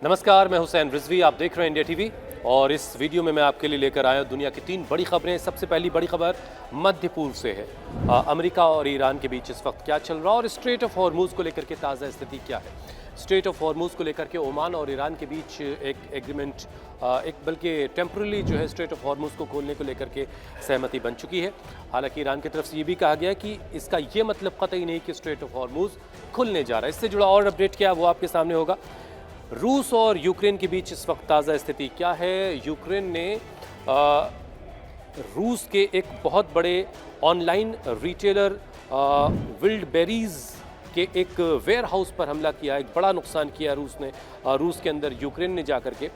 नमस्कार, मैं हुसैन रिजवी। आप देख रहे हैं इंडिया टीवी और इस वीडियो में मैं आपके लिए लेकर आया हूं दुनिया की 3 बड़ी खबरें। सबसे पहली बड़ी खबर मध्य पूर्व से है। अमेरिका और ईरान के बीच इस वक्त क्या चल रहा है और स्ट्रेट ऑफ हॉर्मूज़ को लेकर के ताज़ा स्थिति क्या है। स्ट्रेट ऑफ हॉर्मूज़ को लेकर के ओमान और ईरान के बीच एक एग्रीमेंट, एक बल्कि टेम्पररी जो है स्ट्रेट ऑफ हॉर्मूज़ को खोलने को लेकर के सहमति बन चुकी है। हालांकि ईरान की तरफ से ये भी कहा गया है कि इसका ये मतलब कतई नहीं कि स्ट्रेट ऑफ हॉर्मूज़ खुलने जा रहा है। इससे जुड़ा और अपडेट क्या है वो आपके सामने होगा। रूस और यूक्रेन के बीच इस वक्त ताज़ा स्थिति क्या है। यूक्रेन ने रूस के एक बहुत बड़े ऑनलाइन रिटेलर विल्ड बेरीज के एक वेयर हाउस पर हमला किया, एक बड़ा नुकसान किया रूस ने, रूस के अंदर यूक्रेन ने जा कर के।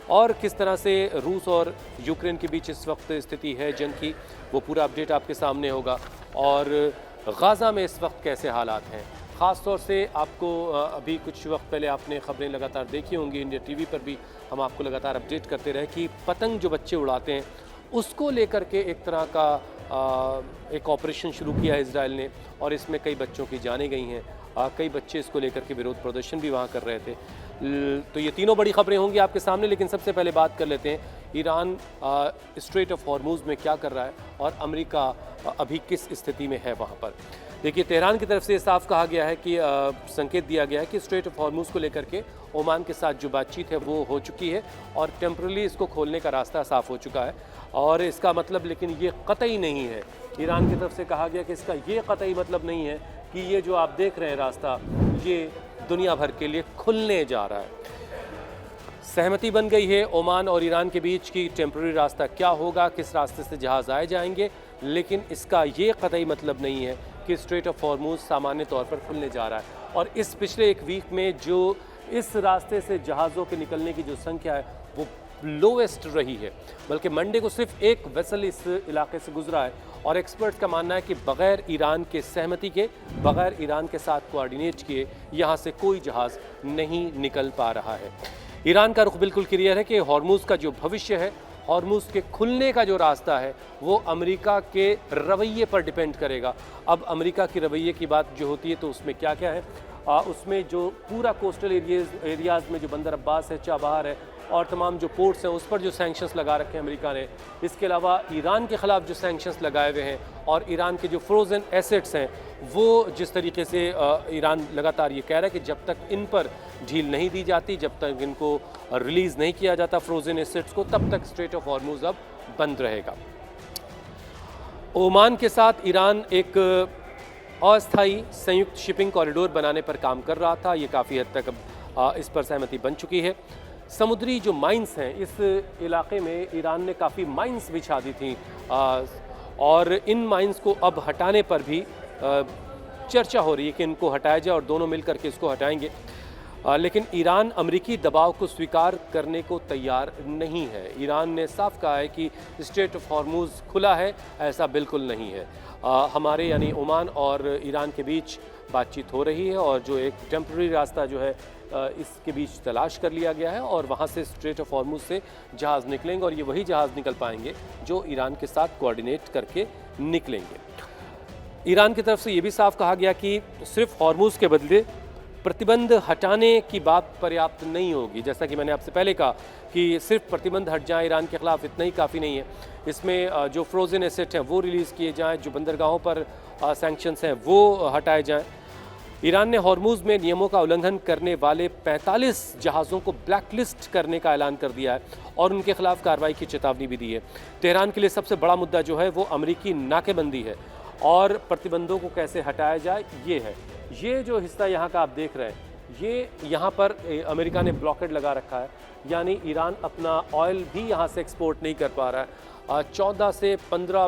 और किस तरह से रूस और यूक्रेन के बीच इस वक्त स्थिति है जंग की, वो पूरा अपडेट आपके सामने होगा। और गाज़ा में इस वक्त कैसे हालात हैं, ख़ास तौर से आपको अभी कुछ वक्त पहले आपने खबरें लगातार देखी होंगी, इंडिया टीवी पर भी हम आपको लगातार अपडेट करते रहे कि पतंग जो बच्चे उड़ाते हैं उसको लेकर के एक तरह का एक ऑपरेशन शुरू किया है इजराइल ने, और इसमें कई बच्चों की जानें गई हैं। कई बच्चे इसको लेकर के विरोध प्रदर्शन भी वहाँ कर रहे थे। तो ये तीनों बड़ी खबरें होंगी आपके सामने, लेकिन सबसे पहले बात कर लेते हैं ईरान स्ट्रेट ऑफ हॉर्मूज़ में क्या कर रहा है और अमेरिका अभी किस स्थिति में है वहाँ पर। देखिए, तेहरान की तरफ से साफ कहा गया है कि संकेत दिया गया है कि स्ट्रेट ऑफ हॉर्मूज़ को लेकर के ओमान के साथ जो बातचीत है वो हो चुकी है और टेम्परली इसको खोलने का रास्ता साफ हो चुका है। और इसका मतलब लेकिन ये कतई नहीं है, ईरान की तरफ से कहा गया कि इसका ये कतई मतलब नहीं है कि ये जो आप देख रहे हैं रास्ता ये दुनिया भर के लिए खुलने जा रहा है। सहमति बन गई है ओमान और ईरान के बीच की टेम्पररी रास्ता क्या होगा, किस रास्ते से जहाज़ आए जाएंगे, लेकिन इसका ये कतई मतलब नहीं है कि स्ट्रेट ऑफ हॉर्मूज़ सामान्य तौर पर खुलने जा रहा है। और इस पिछले एक वीक में जो इस रास्ते से जहाज़ों के निकलने की जो संख्या है वो लोवेस्ट रही है, बल्कि मंडे को सिर्फ एक वेसल इस इलाके से गुजरा है। और एक्सपर्ट्स का मानना है कि बग़ैर ईरान के सहमति के, बग़ैर ईरान के साथ कोऑर्डिनेट किए यहाँ से कोई जहाज़ नहीं निकल पा रहा है। ईरान का रुख बिल्कुल क्लियर है कि हॉर्मूज़ का जो भविष्य है, हॉर्मूज़ के खुलने का जो रास्ता है वो अमेरिका के रवैये पर डिपेंड करेगा। अब अमेरिका की रवैये की बात जो होती है तो उसमें क्या क्या है, उसमें जो पूरा कोस्टल एरियाज़ में जो बंदर अब्बास है, चाबहार है और तमाम जो पोर्ट्स हैं उस पर जो सैंक्शंस लगा रखे हैं अमेरिका ने, इसके अलावा ईरान के ख़िलाफ़ जो सैंक्शंस लगाए हुए हैं और ईरान के जो फ्रोज़न एसेट्स हैं वो जिस तरीके से ईरान लगातार ये कह रहा है कि जब तक इन पर ढील नहीं दी जाती, जब तक इनको रिलीज़ नहीं किया जाता फ्रोज़न एसेट्स को, तब तक स्ट्रेट ऑफ हॉर्मूज़ अब बंद रहेगा। ओमान के साथ ईरान एक अस्थायी संयुक्त शिपिंग कॉरिडोर बनाने पर काम कर रहा था, ये काफ़ी हद तक अब इस पर सहमति बन चुकी है। समुद्री जो माइंस हैं इस इलाके में ईरान ने काफ़ी माइंस बिछा दी थी और इन माइंस को अब हटाने पर भी चर्चा हो रही है कि इनको हटाया जाए और दोनों मिलकर के इसको हटाएंगे। लेकिन ईरान अमेरिकी दबाव को स्वीकार करने को तैयार नहीं है। ईरान ने साफ कहा है कि स्ट्रेट ऑफ हॉर्मूज़ खुला है, ऐसा बिल्कुल नहीं है। हमारे यानी ओमान और ईरान के बीच बातचीत हो रही है और जो एक टेम्पररी रास्ता जो है इसके बीच तलाश कर लिया गया है और वहाँ से स्ट्रेट ऑफ हॉर्मूज़ से जहाज़ निकलेंगे और ये वही जहाज़ निकल पाएंगे जो ईरान के साथ कोऑर्डिनेट करके निकलेंगे। ईरान की तरफ से ये भी साफ कहा गया कि सिर्फ हॉर्मूज़ के बदले प्रतिबंध हटाने की बात पर्याप्त नहीं होगी। जैसा कि मैंने आपसे पहले कहा कि सिर्फ प्रतिबंध हट जाए ईरान के ख़िलाफ़ इतना ही काफ़ी नहीं है, इसमें जो फ्रोज़न एसेट हैं वो रिलीज़ किए जाएँ, जो बंदरगाहों पर सैंक्शंस हैं वो हटाए जाएँ। ईरान ने हॉर्मूज़ में नियमों का उल्लंघन करने वाले 45 जहाज़ों को ब्लैक लिस्ट करने का ऐलान कर दिया है और उनके खिलाफ कार्रवाई की चेतावनी भी दी है। तेहरान के लिए सबसे बड़ा मुद्दा जो है वो अमेरिकी नाकेबंदी है और प्रतिबंधों को कैसे हटाया जाए ये है। ये जो हिस्सा यहाँ का आप देख रहे हैं, ये यहाँ पर अमेरिका ने ब्लॉकेड लगा रखा है, यानी ईरान अपना ऑयल भी यहाँ से एक्सपोर्ट नहीं कर पा रहा है। 14 से 15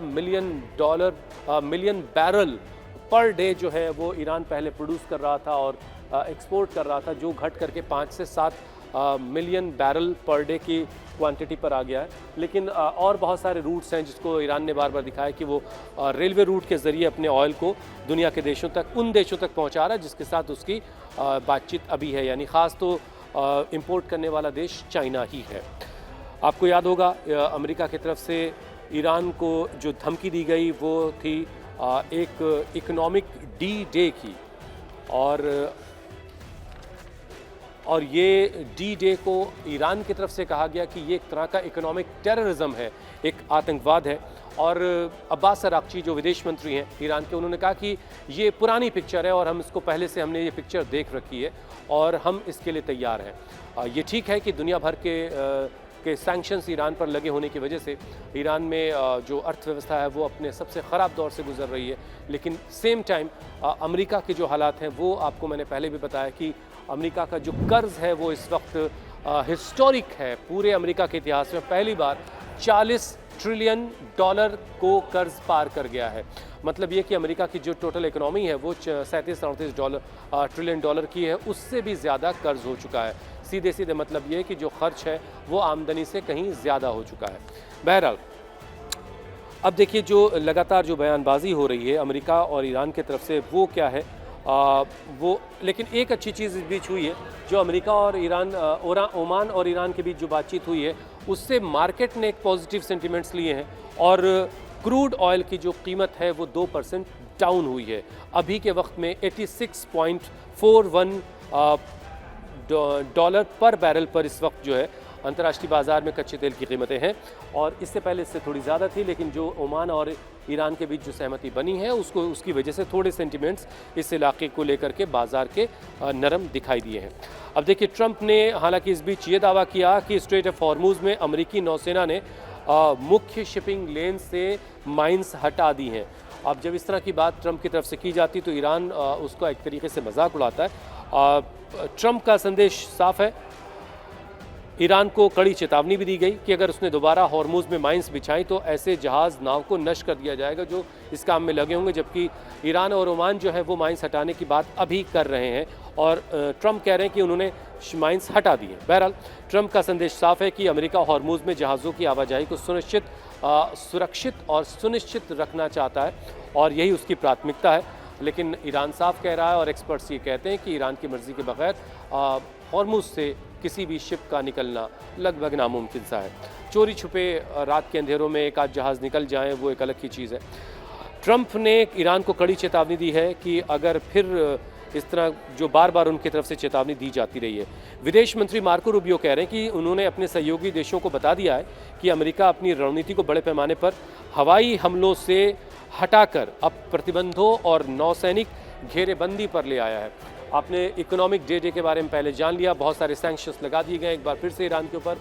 मिलियन बैरल पर डे जो है वो ईरान पहले प्रोड्यूस कर रहा था और एक्सपोर्ट कर रहा था, जो घट करके 5 से 7 मिलियन बैरल पर डे की क्वांटिटी पर आ गया है। लेकिन और बहुत सारे रूट्स हैं जिसको ईरान ने बार बार दिखाया कि वो रेलवे रूट के ज़रिए अपने ऑयल को दुनिया के देशों तक, उन देशों तक पहुंचा रहा है जिसके साथ उसकी बातचीत अभी है, यानी ख़ास तो इंपोर्ट करने वाला देश चाइना ही है। आपको याद होगा अमेरिका की तरफ से ईरान को जो धमकी दी गई वो थी एक इकोनॉमिक डी डे की, और ये डी डे को ईरान की तरफ से कहा गया कि ये एक तरह का इकोनॉमिक टेररिज्म है, एक आतंकवाद है। और अब्बास अराक्ची जो विदेश मंत्री हैं ईरान के, उन्होंने कहा कि ये पुरानी पिक्चर है और हम इसको पहले से हमने ये पिक्चर देख रखी है और हम इसके लिए तैयार हैं। ये ठीक है कि दुनिया भर के सैंक्शंस ईरान पर लगे होने की वजह से ईरान में जो अर्थव्यवस्था है वो अपने सबसे ख़राब दौर से गुजर रही है, लेकिन सेम टाइम अमेरिका के जो हालात हैं वो आपको मैंने पहले भी बताया कि अमेरिका का जो कर्ज़ है वो इस वक्त हिस्टोरिक है। पूरे अमेरिका के इतिहास में पहली बार 40 ट्रिलियन डॉलर को कर्ज पार कर गया है। मतलब ये कि अमेरिका की जो टोटल इकोनॉमी है वो 37-38 ट्रिलियन डॉलर की है, उससे भी ज़्यादा कर्ज हो चुका है। सीधे सीधे मतलब ये है कि जो खर्च है वो आमदनी से कहीं ज़्यादा हो चुका है। बहरहाल अब देखिए जो लगातार जो बयानबाजी हो रही है अमेरिका और ईरान की तरफ से वो क्या है वो, लेकिन एक अच्छी चीज़ इस बीच हुई है जो अमेरिका और ईरान ओमान और ईरान के बीच जो बातचीत हुई है उससे मार्केट ने एक पॉजिटिव सेंटिमेंट्स लिए हैं और क्रूड ऑयल की जो कीमत है वो 2% डाउन हुई है। अभी के वक्त में 86.41 डॉलर पर बैरल पर इस वक्त जो है अंतर्राष्ट्रीय बाज़ार में कच्चे तेल की कीमतें हैं और इससे पहले इससे थोड़ी ज़्यादा थी, लेकिन जो ओमान और ईरान के बीच जो सहमति बनी है उसकी वजह से थोड़े सेंटिमेंट्स इस इलाके को लेकर के बाज़ार के नरम दिखाई दिए हैं। अब देखिए ट्रंप ने हालांकि इस बीच ये दावा किया कि स्ट्रेट ऑफ हॉर्मुज़ में अमेरिकी नौसेना ने मुख्य शिपिंग लेन से माइंस हटा दी हैं। अब जब इस तरह की बात ट्रंप की तरफ से की जाती तो ईरान उसका एक तरीके से मजाक उड़ाता है। ट्रंप का संदेश साफ है, ईरान को कड़ी चेतावनी भी दी गई कि अगर उसने दोबारा हॉर्मुज़ में माइंस बिछाई तो ऐसे जहाज़ नाव को नष्ट कर दिया जाएगा जो इस काम में लगे होंगे, जबकि ईरान और ओमान जो है वो माइंस हटाने की बात अभी कर रहे हैं और ट्रंप कह रहे हैं कि उन्होंने माइंस हटा दिए। बहरहाल ट्रंप का संदेश साफ है कि अमेरिका हॉर्मुज़ में जहाज़ों की आवाजाही को सुरक्षित और सुनिश्चित रखना चाहता है और यही उसकी प्राथमिकता है। लेकिन ईरान साफ कह रहा है और एक्सपर्ट्स ये कहते हैं कि ईरान की मर्ज़ी के बगैर हॉर्मुज़ से किसी भी शिप का निकलना लगभग नामुमकिन सा है। चोरी छुपे रात के अंधेरों में एक आध जहाज़ निकल जाएं वो एक अलग की चीज़ है। ट्रंप ने ईरान को कड़ी चेतावनी दी है कि अगर फिर इस तरह जो बार बार उनकी तरफ से चेतावनी दी जाती रही है। विदेश मंत्री मार्को रूबियो कह रहे हैं कि उन्होंने अपने सहयोगी देशों को बता दिया है कि अमेरिका अपनी रणनीति को बड़े पैमाने पर हवाई हमलों से हटाकर अब प्रतिबंधों और नौसैनिक घेरेबंदी पर ले आया है। आपने इकोनॉमिक डे के बारे में पहले जान लिया, बहुत सारे सैंक्शंस लगा दिए गए एक बार फिर से ईरान के ऊपर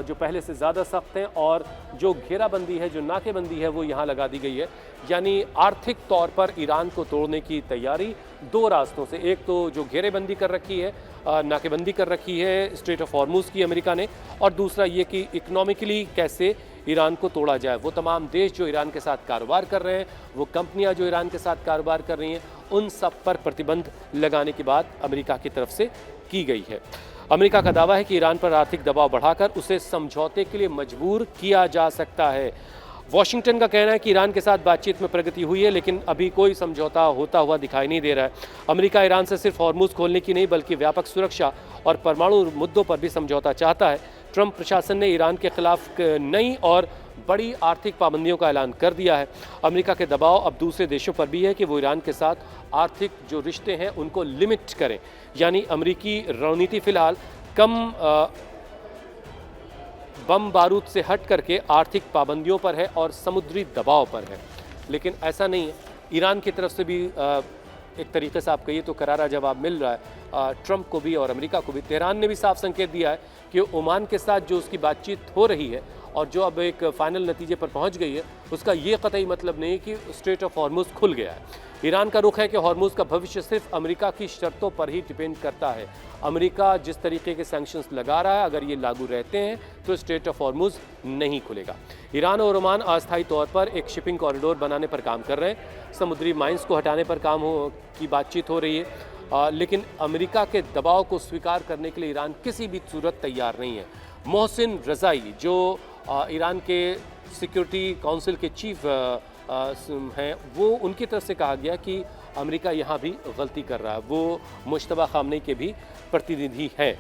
जो पहले से ज़्यादा सख्त हैं और जो घेराबंदी है, जो नाकेबंदी है वो यहाँ लगा दी गई है। यानी आर्थिक तौर पर ईरान को तोड़ने की तैयारी दो रास्तों से, एक तो जो घेरेबंदी कर रखी है, नाकेबंदी कर रखी है स्ट्रेट ऑफ हॉर्मुज़ की अमेरिका ने, और दूसरा ये कि इकनॉमिकली कैसे ईरान को तोड़ा जाए। वो तमाम देश जो ईरान के साथ कारोबार कर रहे हैं, वो कंपनियां जो ईरान के साथ कारोबार कर रही हैं, उन सब पर प्रतिबंध लगाने की बात अमेरिका की तरफ से की गई है। अमेरिका का दावा है कि ईरान पर आर्थिक दबाव बढ़ाकर उसे समझौते के लिए मजबूर किया जा सकता है। वॉशिंगटन का कहना है कि ईरान के साथ बातचीत में प्रगति हुई है, लेकिन अभी कोई समझौता होता हुआ दिखाई नहीं दे रहा है। अमेरिका ईरान से सिर्फ हॉर्मुज़ खोलने की नहीं बल्कि व्यापक सुरक्षा और परमाणु मुद्दों पर भी समझौता चाहता है। ट्रंप प्रशासन ने ईरान के खिलाफ नई और बड़ी आर्थिक पाबंदियों का ऐलान कर दिया है। अमेरिका के दबाव अब दूसरे देशों पर भी है कि वो ईरान के साथ आर्थिक जो रिश्ते हैं उनको लिमिट करें। यानी अमेरिकी रणनीति फिलहाल कम बम बारूद से हट करके आर्थिक पाबंदियों पर है और समुद्री दबाव पर है। लेकिन ऐसा नहीं है, ईरान की तरफ से भी एक तरीके से आप कहिए तो करारा जवाब मिल रहा है ट्रंप को भी और अमेरिका को भी। तेहरान ने भी साफ संकेत दिया है कि ओमान के साथ जो उसकी बातचीत हो रही है और जो अब एक फाइनल नतीजे पर पहुंच गई है, उसका ये कतई मतलब नहीं कि स्ट्रेट ऑफ हॉर्मुज़ खुल गया है। ईरान का रुख है कि हॉर्मुज़ का भविष्य सिर्फ अमेरिका की शर्तों पर ही डिपेंड करता है। अमेरिका जिस तरीके के सैंक्शंस लगा रहा है, अगर ये लागू रहते हैं तो स्ट्रेट ऑफ हॉर्मुज़ नहीं खुलेगा। ईरान और ओमान अस्थायी तौर पर एक शिपिंग कॉरिडोर बनाने पर काम कर रहे हैं। समुद्री माइंस को हटाने पर की बातचीत हो रही है, लेकिन अमेरिका के दबाव को स्वीकार करने के लिए ईरान किसी भी सूरत तैयार नहीं है। मोहसिन रज़ाई जो ईरान के सिक्योरिटी काउंसिल के चीफ हैं, वो उनकी तरफ से कहा गया कि अमेरिका यहाँ भी गलती कर रहा है। वो मुश्तबा खामनेई के भी प्रतिनिधि हैं।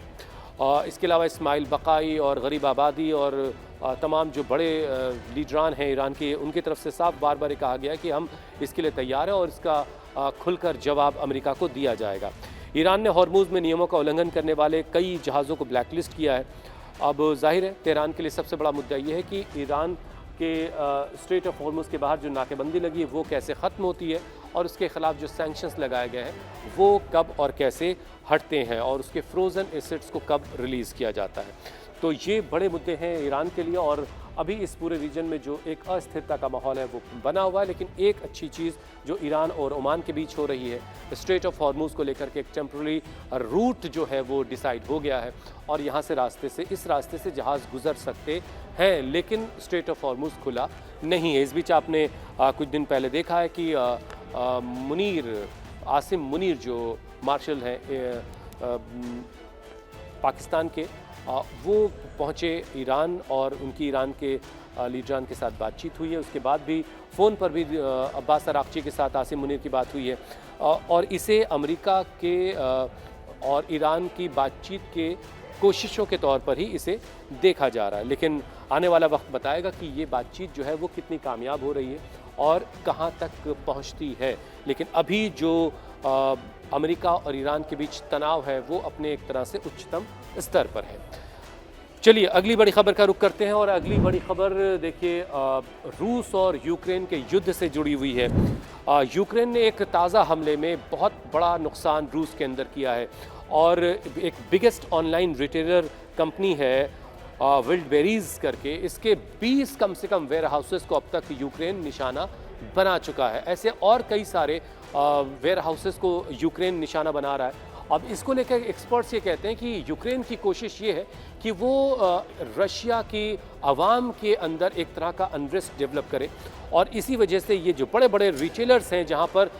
इसके अलावा इस्माइल बकाई और गरीब आबादी और तमाम जो बड़े लीडरान हैं ईरान के, उनकी तरफ से साफ बार बार कहा गया कि हम इसके लिए तैयार हैं और इसका खुलकर जवाब अमेरिका को दिया जाएगा। ईरान ने हॉर्मुज़ में नियमों का उल्लंघन करने वाले कई जहाज़ों को ब्लैकलिस्ट किया है। अब जाहिर है तेहरान के लिए सबसे बड़ा मुद्दा ये है कि ईरान के स्ट्रेट ऑफ हॉर्मुज़ के बाहर जो नाकेबंदी लगी है वो कैसे ख़त्म होती है और उसके ख़िलाफ़ जो सैंक्शंस लगाए गए हैं वो कब और कैसे हटते हैं और उसके फ्रोज़न एसेट्स को कब रिलीज़ किया जाता है। तो ये बड़े मुद्दे हैं ईरान के लिए और अभी इस पूरे रीजन में जो एक अस्थिरता का माहौल है वो बना हुआ है। लेकिन एक अच्छी चीज़ जो ईरान और ओमान के बीच हो रही है, स्ट्रेट ऑफ हॉर्मुज़ को लेकर के एक टेम्पररी रूट जो है वो डिसाइड हो गया है और यहाँ से इस रास्ते से जहाज़ गुजर सकते हैं, लेकिन स्ट्रेट ऑफ हॉर्मुज़ खुला नहीं है। इस बीच आपने कुछ दिन पहले देखा है कि आसिम मुनीर जो मार्शल हैं पाकिस्तान के, वो पहुँचे ईरान और उनकी ईरान के लीडरान के साथ बातचीत हुई है। उसके बाद भी फ़ोन पर भी अब्बास अराक़ची के साथ आसिम मुनीर की बात हुई है और इसे अमेरिका के और ईरान की बातचीत के कोशिशों के तौर पर ही इसे देखा जा रहा है। लेकिन आने वाला वक्त बताएगा कि ये बातचीत जो है वो कितनी कामयाब हो रही है और कहाँ तक पहुँचती है। लेकिन अभी जो अमेरिका और ईरान के बीच तनाव है वो अपने एक तरह से उच्चतम स्तर पर है। चलिए अगली बड़ी खबर का रुख करते हैं और अगली बड़ी खबर देखिए रूस और यूक्रेन के युद्ध से जुड़ी हुई है। यूक्रेन ने एक ताज़ा हमले में बहुत बड़ा नुकसान रूस के अंदर किया है और एक बिगेस्ट ऑनलाइन रिटेलर कंपनी है विल्डबेरीज करके, इसके 20 कम से कम वेयर हाउसेस को अब तक यूक्रेन निशाना बना चुका है। ऐसे और कई सारे वेयर हाउसेस को यूक्रेन निशाना बना रहा है। अब इसको लेकर एक्सपर्ट्स ये कहते हैं कि यूक्रेन की कोशिश ये है कि वो रशिया की आवाम के अंदर एक तरह का अनरेस्ट डेवलप करे और इसी वजह से ये जो बड़े बड़े रिटेलर्स हैं जहाँ पर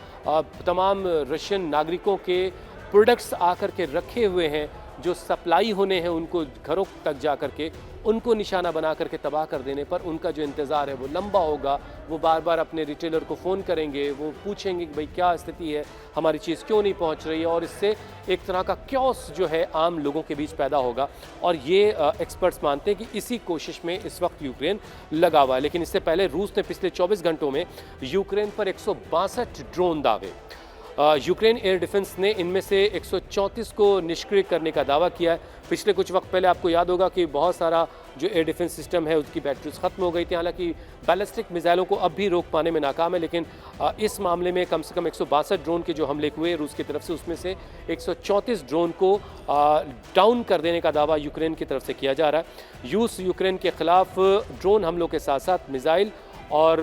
तमाम रशियन नागरिकों के प्रोडक्ट्स आकर के रखे हुए हैं, जो सप्लाई होने हैं उनको घरों तक जा कर के उनको निशाना बना करके तबाह कर देने पर उनका जो इंतज़ार है वो लंबा होगा। वो बार बार अपने रिटेलर को फ़ोन करेंगे, वो पूछेंगे कि भाई क्या स्थिति है, हमारी चीज़ क्यों नहीं पहुंच रही है और इससे एक तरह का क्योस जो है आम लोगों के बीच पैदा होगा। और ये एक्सपर्ट्स मानते हैं कि इसी कोशिश में इस वक्त यूक्रेन लगा हुआ है। लेकिन इससे पहले रूस ने पिछले 24 घंटों में यूक्रेन पर 162 ड्रोन दागे। यूक्रेन एयर डिफेंस ने इनमें से 134 को निष्क्रिय करने का दावा किया है। पिछले कुछ वक्त पहले आपको याद होगा कि बहुत सारा जो एयर डिफेंस सिस्टम है उसकी बैटरीज ख़त्म हो गई थी। हालांकि बैलिस्टिक मिसाइलों को अब भी रोक पाने में नाकाम है, लेकिन इस मामले में कम से कम 162 ड्रोन के जो हमले हुए रूस की तरफ से, उसमें से 134 ड्रोन को डाउन कर देने का दावा यूक्रेन की तरफ से किया जा रहा है। रूस यूक्रेन के ख़िलाफ़ ड्रोन हमलों के साथ साथ मिसाइल और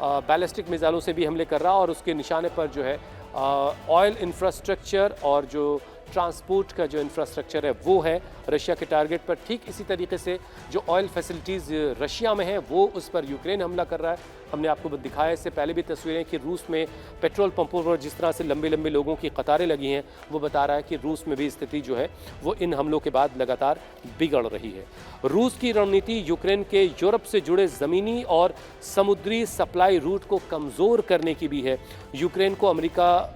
बैलिस्टिक मिसाइलों से भी हमले कर रहा और उसके निशाने पर जो है ऑयल इंफ्रास्ट्रक्चर और जो ट्रांसपोर्ट का जो इंफ्रास्ट्रक्चर है वो है रशिया के टारगेट पर। ठीक इसी तरीके से जो ऑयल फैसिलिटीज़ रशिया में है वो उस पर यूक्रेन हमला कर रहा है। हमने आपको दिखाया इससे पहले भी तस्वीरें कि रूस में पेट्रोल पंपों पर जिस तरह से लंबे लंबे लोगों की कतारें लगी हैं, वो बता रहा है कि रूस में भी स्थिति जो है वो इन हमलों के बाद लगातार बिगड़ रही है। रूस की रणनीति यूक्रेन के यूरोप से जुड़े ज़मीनी और समुद्री सप्लाई रूट को कमज़ोर करने की भी है। यूक्रेन को अमेरिका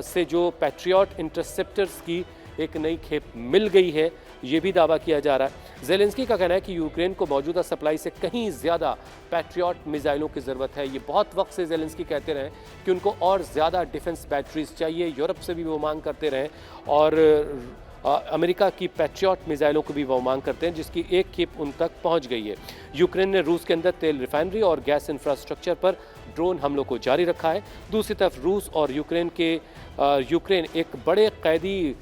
से जो पैट्रियट इंटरसेप्टर्स की एक नई खेप मिल गई है, ये भी दावा किया जा रहा है। ज़ेलेंस्की का कहना है कि यूक्रेन को मौजूदा सप्लाई से कहीं ज़्यादा पैट्रियट मिसाइलों की ज़रूरत है। ये बहुत वक्त से ज़ेलेंस्की कहते रहे कि उनको और ज़्यादा डिफेंस बैटरीज चाहिए। यूरोप से भी वो मांग करते रहे और अमेरिका की पैट्रियट मिसाइलों को भी वो मांग करते हैं, जिसकी एक खेप उन तक पहुंच गई है। यूक्रेन ने रूस के अंदर तेल रिफाइनरी और गैस इंफ्रास्ट्रक्चर पर ड्रोन हमलों को जारी रखा है। दूसरी तरफ रूस और यूक्रेन एक बड़े कैदी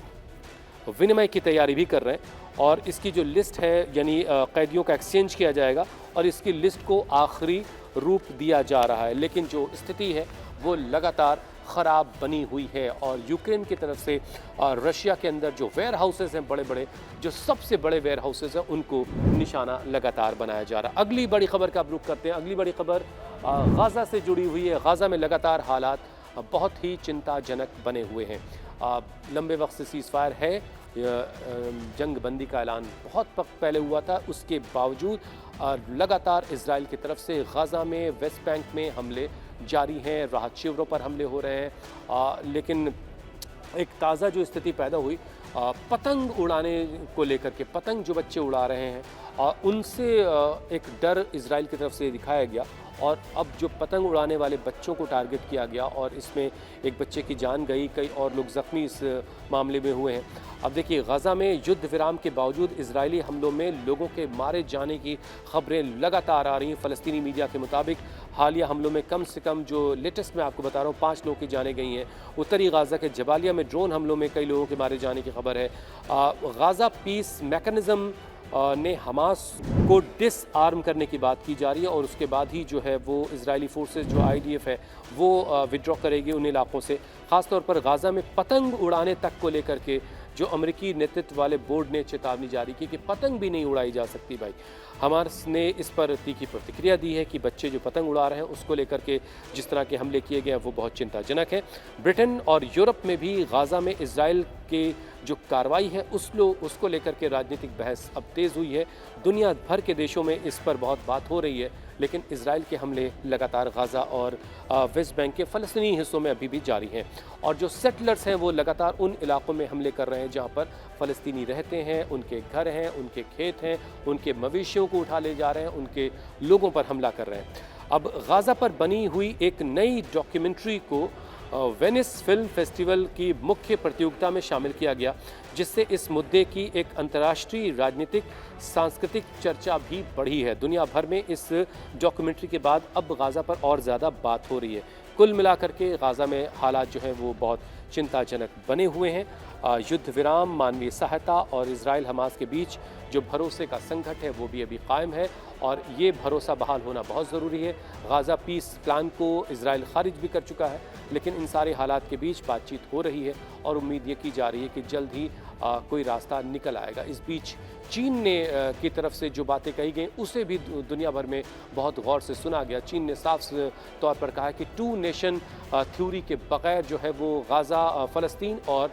विनिमय की तैयारी भी कर रहे हैं और इसकी जो लिस्ट है यानी कैदियों का एक्सचेंज किया जाएगा और इसकी लिस्ट को आखिरी रूप दिया जा रहा है। लेकिन जो स्थिति है वो लगातार ख़राब बनी हुई है और यूक्रेन की तरफ से रशिया के अंदर जो वेयर हाउसेस हैं बड़े बड़े, जो सबसे बड़े वेयर हाउसेस हैं, उनको निशाना लगातार बनाया जा रहा है। अगली बड़ी खबर का आप रुख करते हैं। अगली बड़ी खबर गाज़ा से जुड़ी हुई है। गाज़ा में लगातार हालात बहुत ही चिंताजनक बने हुए हैं। लंबे वक्त से सीज़ फायर है, जंग बंदी का ऐलान बहुत वक्त पहले हुआ था, उसके बावजूद लगातार इजराइल की तरफ से गाज़ा में, वेस्ट बैंक में हमले जारी हैं, राहत शिविरों पर हमले हो रहे हैं। लेकिन एक ताज़ा जो स्थिति पैदा हुई पतंग उड़ाने को लेकर के, पतंग जो बच्चे उड़ा रहे हैं उनसे एक डर इजराइल की तरफ से दिखाया गया और अब जो पतंग उड़ाने वाले बच्चों को टारगेट किया गया और इसमें एक बच्चे की जान गई, कई और लोग ज़ख्मी इस मामले में हुए हैं। अब देखिए, गज़ा में युद्ध विराम के बावजूद इजरायली हमलों में लोगों के मारे जाने की खबरें लगातार आ रही हैं। फ़लस्तीनी मीडिया के मुताबिक हालिया हमलों में कम से कम, जो लेटेस्ट मैं आपको बता रहा हूँ, 5 लोगों की जानें गई हैं। उत्तरी गाज़ा के जबालिया में ड्रोन हमलों में कई लोगों के मारे जाने की खबर है। गाज़ा पीस मैकेनिज़्म ने हमास को डिसआर्म करने की बात की जा रही है और उसके बाद ही जो है वो इजरायली फोर्सेस, जो IDF है, वो विड्रॉ करेगी उन इलाकों से। ख़ासतौर पर गाज़ा में पतंग उड़ाने तक को लेकर के जो अमेरिकी नेतृत्व वाले बोर्ड ने चेतावनी जारी की कि पतंग भी नहीं उड़ाई जा सकती भाई। हमास ने इस पर तीखी प्रतिक्रिया दी है कि बच्चे जो पतंग उड़ा रहे हैं उसको लेकर के जिस तरह के हमले किए गए हैं वो बहुत चिंताजनक है। ब्रिटेन और यूरोप में भी गाज़ा में इजराइल के जो कार्रवाई है उसको लेकर के राजनीतिक बहस अब तेज़ हुई है। दुनिया भर के देशों में इस पर बहुत बात हो रही है, लेकिन इजराइल के हमले लगातार गाज़ा और वेस्ट बैंक के फ़लस्तीनी हिस्सों में अभी भी जारी हैं और जो सेटलर्स हैं वो लगातार उन इलाकों में हमले कर रहे हैं जहां पर फ़लस्तीनी रहते हैं, उनके घर हैं, उनके खेत हैं, उनके मवेशियों को उठा ले जा रहे हैं, उनके लोगों पर हमला कर रहे हैं। अब गाज़ा पर बनी हुई एक नई डॉक्यूमेंट्री को वेनिस फिल्म फेस्टिवल की मुख्य प्रतियोगिता में शामिल किया गया, जिससे इस मुद्दे की एक अंतर्राष्ट्रीय राजनीतिक सांस्कृतिक चर्चा भी बढ़ी है। दुनिया भर में इस डॉक्यूमेंट्री के बाद अब गाज़ा पर और ज़्यादा बात हो रही है। कुल मिलाकर के गाज़ा में हालात जो हैं वो बहुत चिंताजनक बने हुए हैं। युद्ध विराम, मानवीय सहायता और इजराइल हमास के बीच जो भरोसे का संकट है वो भी अभी कायम है और ये भरोसा बहाल होना बहुत ज़रूरी है। गाज़ा पीस प्लान को इजराइल खारिज भी कर चुका है, लेकिन इन सारे हालात के बीच बातचीत हो रही है और उम्मीद ये की जा रही है कि जल्द ही कोई रास्ता निकल आएगा। इस बीच चीन ने की तरफ से जो बातें कही गई उसे भी दुनिया भर में बहुत गौर से सुना गया। चीन ने साफ तौर पर कहा है कि 2 नेशन थ्योरी के बगैर जो है वो गाज़ा, फ़लस्तीन और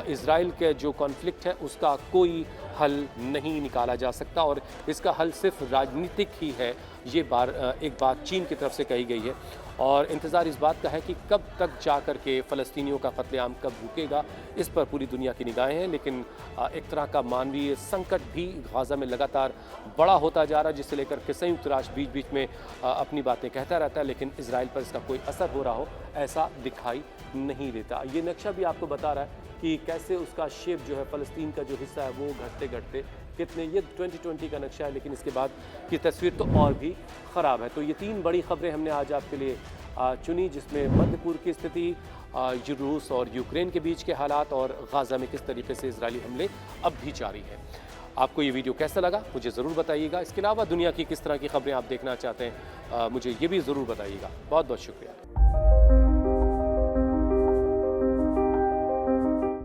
इजराइल के जो कॉन्फ्लिक्ट है उसका कोई हल नहीं निकाला जा सकता और इसका हल सिर्फ राजनीतिक ही है। ये एक बात चीन की तरफ से कही गई है और इंतज़ार इस बात का है कि कब तक जा कर के फ़लस्तीनियों का कत्लेआम कब रुकेगा, इस पर पूरी दुनिया की निगाहें हैं। लेकिन एक तरह का मानवीय संकट भी गाज़ा में लगातार बड़ा होता जा रहा है, जिससे लेकर के संयुक्त राष्ट्र बीच बीच में अपनी बातें कहता रहता है, लेकिन इजराइल पर इसका कोई असर हो रहा हो ऐसा दिखाई नहीं देता। ये नक्शा भी आपको बता रहा है कि कैसे उसका शेप जो है फ़लस्तीन का जो हिस्सा है वो घटते घटते कितने, ये 2020 का नक्शा है, लेकिन इसके बाद की तस्वीर तो और भी ख़राब है। तो ये 3 बड़ी खबरें हमने आज आपके लिए चुनी, जिसमें मध्य पूर्व की स्थिति, रूस और यूक्रेन के बीच के हालात और गाज़ा में किस तरीके से इजरायली हमले अब भी जारी है। आपको ये वीडियो कैसा लगा मुझे ज़रूर बताइएगा। इसके अलावा दुनिया की किस तरह की खबरें आप देखना चाहते हैं मुझे ये भी ज़रूर बताइएगा। बहुत बहुत शुक्रिया।